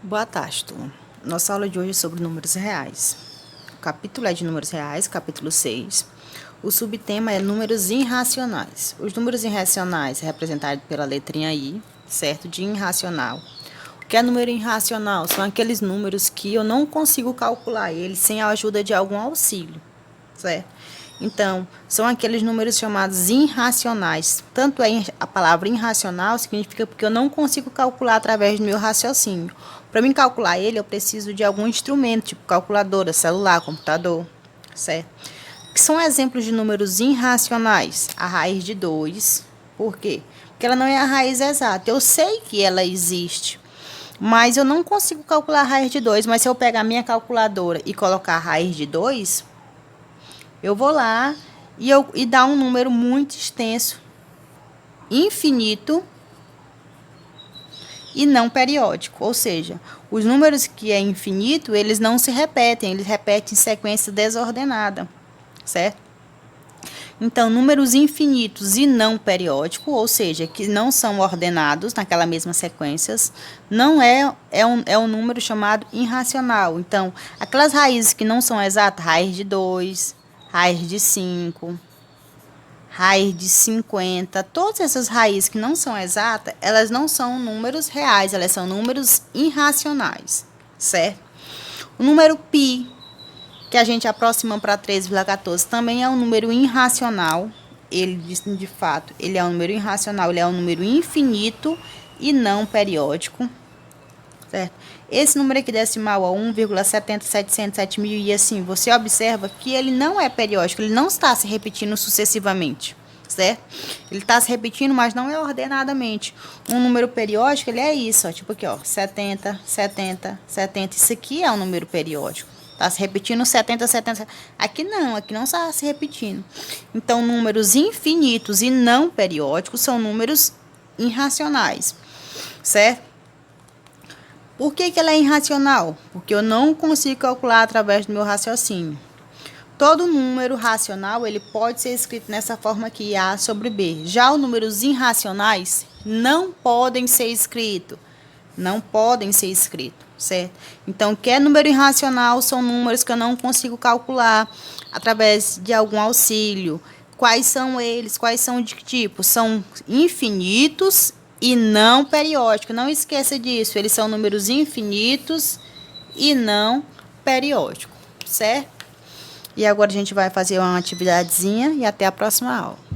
Boa tarde, turma. Nossa aula de hoje é sobre números reais. O capítulo é de números reais, capítulo 6. O subtema é números irracionais. Os números irracionais representados pela letrinha I, certo? De irracional. O que é número irracional? São aqueles números que eu não consigo calcular eles sem a ajuda de algum auxílio, certo? Então, são aqueles números chamados irracionais. Tanto é a palavra irracional significa porque eu não consigo calcular através do meu raciocínio. Para mim calcular ele, eu preciso de algum instrumento, tipo calculadora, celular, computador, certo? Que são exemplos de números irracionais? A raiz de 2. Por quê? Porque ela não é a raiz exata. Eu sei que ela existe, mas eu não consigo calcular a raiz de 2. Mas se eu pegar a minha calculadora e colocar a raiz de 2, eu vou lá e dar um número muito extenso, infinito e não periódico. Ou seja, os números que é infinito, eles não se repetem, eles repetem em sequência desordenada, certo? Então, números infinitos e não periódicos, ou seja, que não são ordenados naquela mesma sequência, não é um número chamado irracional. Então, aquelas raízes que não são exatas, raiz de 2, raiz de 5, raiz de 50, todas essas raízes que não são exatas, elas não são números reais, elas são números irracionais, certo? O número π, que a gente aproxima para 13,14, também é um número irracional. Ele, de fato, ele é um número irracional, ele é um número infinito e não periódico, certo? Esse número aqui decimal é 1,70707 mil e assim, você observa que ele não é periódico, ele não está se repetindo sucessivamente, certo? Ele está se repetindo, mas não é ordenadamente. Um número periódico, ele é isso, ó, tipo aqui, ó, 70, 70, 70, isso aqui é um número periódico. Está se repetindo 70, 70. Aqui não está se repetindo. Então, números infinitos e não periódicos são números irracionais, certo? Por que ela é irracional? Porque eu não consigo calcular através do meu raciocínio. Todo número racional, ele pode ser escrito nessa forma aqui, A sobre B. Já os números irracionais não podem ser escritos. Não podem ser escritos, certo? Então, o que é número irracional são números que eu não consigo calcular através de algum auxílio. Quais são eles? Quais são de que tipo? São infinitos e não periódicos. Não esqueça disso, eles são números infinitos e não periódicos, certo? E agora a gente vai fazer uma atividadezinha e até a próxima aula.